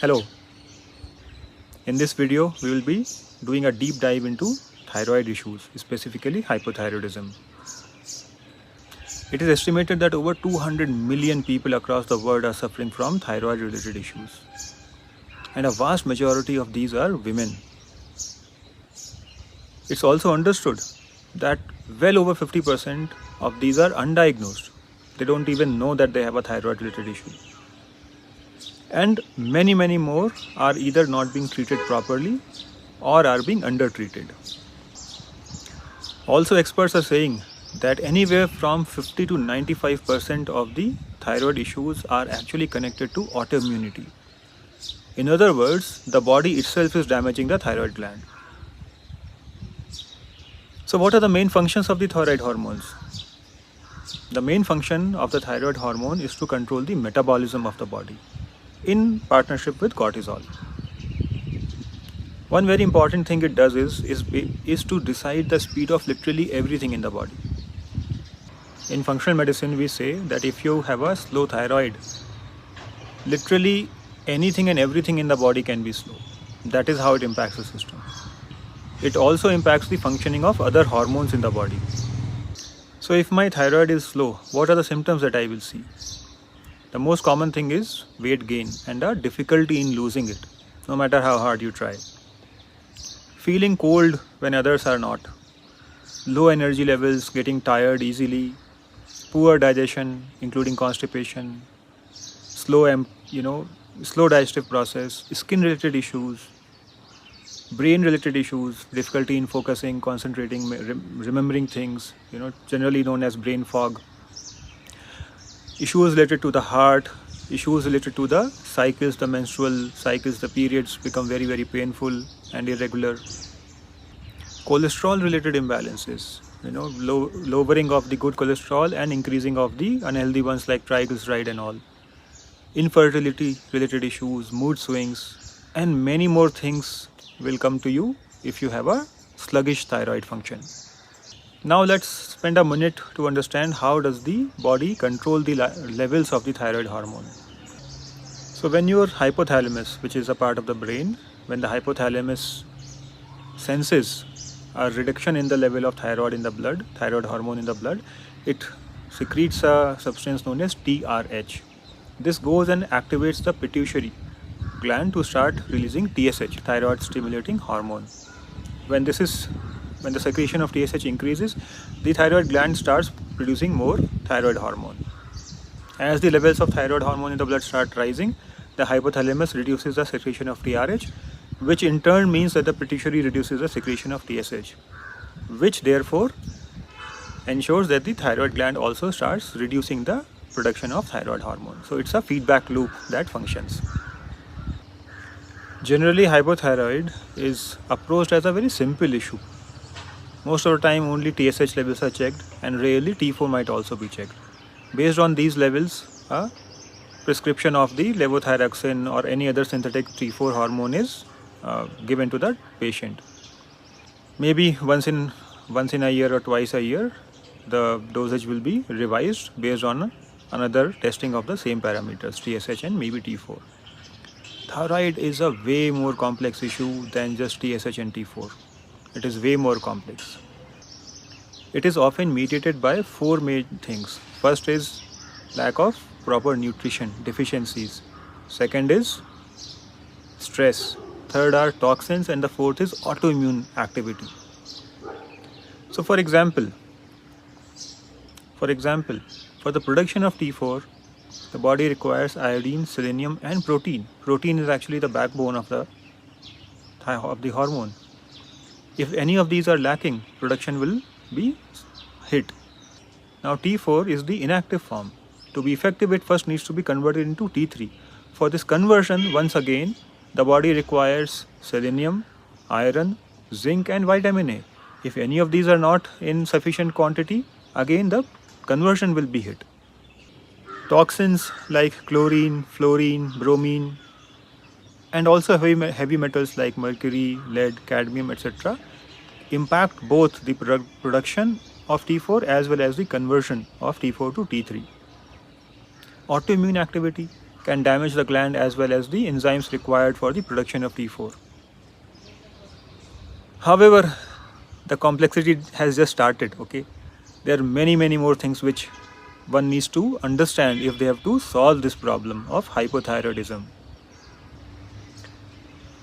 Hello, in this video we will be doing a deep dive into thyroid issues, specifically hypothyroidism. It is estimated that over 200 million people across the world are suffering from thyroid related issues, and a vast majority of these are women. It's also understood that well over 50% of these are undiagnosed. They don't even know that they have a thyroid related issue. And many more are either not being treated properly or are being undertreated. Also, experts are saying that anywhere from 50 to 95% of the thyroid issues are actually connected to autoimmunity. In other words, the body itself is damaging the thyroid gland. So what are the main functions of the thyroid hormones? The main function of the thyroid hormone is to control the metabolism of the body in partnership with cortisol. One very important thing it does is to decide the speed of literally everything in the body. In functional medicine, we say that if you have a slow thyroid, literally anything and everything in the body can be slow. That is how it impacts the system. It also impacts the functioning of other hormones in the body. So if my thyroid is slow, what are the symptoms that I will see? The most common thing is weight gain and a difficulty in losing it, no matter how hard you try. Feeling cold when others are not. Low energy levels, getting tired easily, poor digestion, including constipation, slow digestive process, skin-related issues, brain-related issues, difficulty in focusing, concentrating, remembering things, generally known as brain fog. Issues related to the heart, issues related to the cycles, the menstrual cycles, the periods become very painful and irregular. Cholesterol related imbalances, lowering of the good cholesterol and increasing of the unhealthy ones like triglyceride and all. Infertility related issues, mood swings, and many more things will come to you if you have a sluggish thyroid function. Now let's spend a minute to understand how does the body control the levels of the thyroid hormone. So when your hypothalamus, which is a part of the brain, when the hypothalamus senses a reduction in the level of thyroid in the blood, thyroid hormone in the blood, it secretes a substance known as TRH. This goes and activates the pituitary gland to start releasing TSH, thyroid stimulating hormone. When the secretion of TSH increases, the thyroid gland starts producing more thyroid hormone. As the levels of thyroid hormone in the blood start rising, the hypothalamus reduces the secretion of TRH, which in turn means that the pituitary reduces the secretion of TSH, which therefore ensures that the thyroid gland also starts reducing the production of thyroid hormone. So it's a feedback loop that functions. Generally, hypothyroid is approached as a very simple issue. Most of the time only TSH levels are checked and rarely T4 might also be checked. Based on these levels, a prescription of the levothyroxine or any other synthetic T4 hormone is given to the patient. Maybe once in a year or twice a year, the dosage will be revised based on another testing of the same parameters, TSH and maybe T4. Thyroid is a way more complex issue than just TSH and T4. It is way more complex. It is often mediated by four main things. First is lack of proper nutrition, deficiencies. Second is stress. Third are toxins, and the fourth is autoimmune activity. So for example, for the production of T4, the body requires iodine, selenium and protein. Protein is actually the backbone of the hormone. If any of these are lacking, production will be hit. Now T4 is the inactive form. To be effective, it first needs to be converted into T3. For this conversion, once again, the body requires selenium, iron, zinc and vitamin A. If any of these are not in sufficient quantity, again the conversion will be hit. Toxins like chlorine, fluorine, bromine, and also heavy metals like mercury, lead, cadmium, etc. impact both the production of T4 as well as the conversion of T4 to T3. Autoimmune activity can damage the gland as well as the enzymes required for the production of T4. However, the complexity has just started, okay? There are many more things which one needs to understand if they have to solve this problem of hypothyroidism.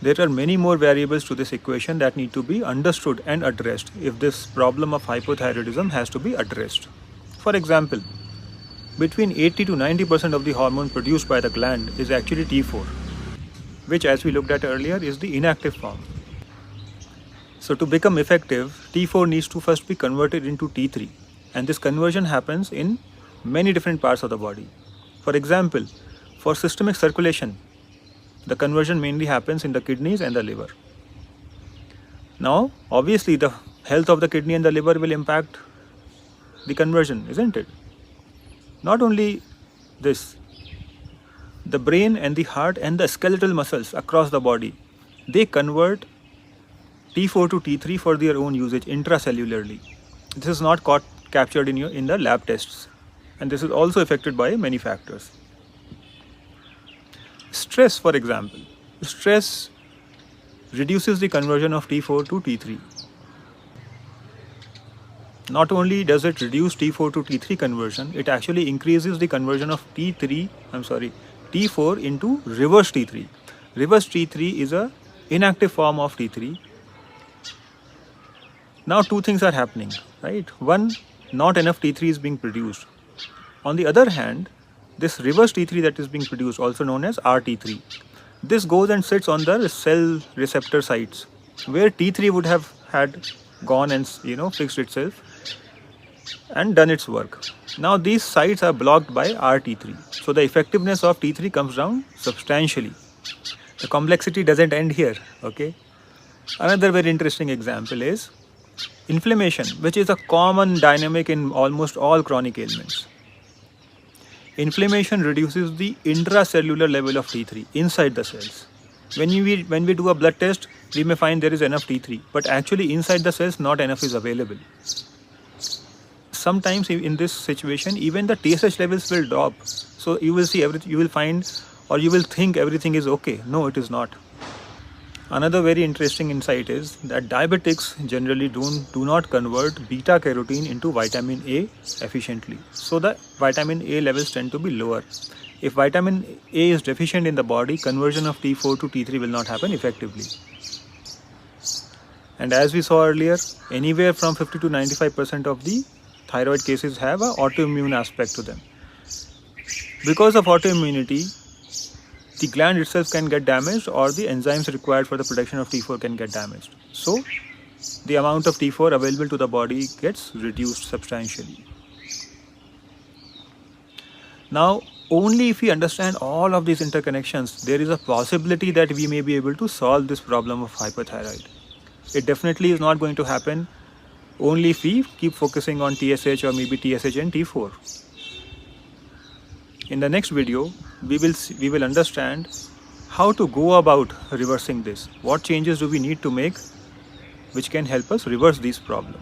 There are many more variables to this equation that need to be understood and addressed if this problem of hypothyroidism has to be addressed. For example, between 80 to 90% of the hormone produced by the gland is actually T4, which, as we looked at earlier, is the inactive form. So to become effective, T4 needs to first be converted into T3, and this conversion happens in many different parts of the body. For example, for systemic circulation, the conversion mainly happens in the kidneys and the liver. Now, obviously, the health of the kidney and the liver will impact the conversion, isn't it? Not only this, the brain and the heart and the skeletal muscles across the body, they convert T4 to T3 for their own usage intracellularly. This is not captured in the lab tests, and this is also affected by many factors. Stress, for example. Stress reduces the conversion of T4 to T3. Not only does it reduce T4 to T3 conversion, it actually increases the conversion of T4 into reverse T3. Reverse T3 is an inactive form of T3. Now two things are happening, right? One, not enough T3 is being produced. On the other hand, this reverse T3 that is being produced, also known as RT3, this goes and sits on the cell receptor sites where T3 would have had gone and fixed itself and done its work. Now these sites are blocked by RT3, so the effectiveness of T3 comes down substantially. The complexity doesn't end here, okay? Another very interesting example is inflammation, which is a common dynamic in almost all chronic ailments. Inflammation reduces the intracellular level of T3 inside the cells. When we do a blood test, we may find there is enough T3, but actually inside the cells not enough is available. Sometimes in this situation, even the TSH levels will drop. So you will see you will find, or you will think everything is okay. No, it is not. Another very interesting insight is that diabetics generally do not convert beta carotene into vitamin A efficiently. So the vitamin A levels tend to be lower. If vitamin A is deficient in the body, conversion of T4 to T3 will not happen effectively. And as we saw earlier, anywhere from 50 to 95% of the thyroid cases have an autoimmune aspect to them. Because of autoimmunity, the gland itself can get damaged, or the enzymes required for the production of T4 can get damaged. So the amount of T4 available to the body gets reduced substantially. Now, only if we understand all of these interconnections, there is a possibility that we may be able to solve this problem of hypothyroid. It definitely is not going to happen only if we keep focusing on TSH or maybe TSH and T4. In the next video, we will understand how to go about reversing this. What changes do we need to make which can help us reverse these problems?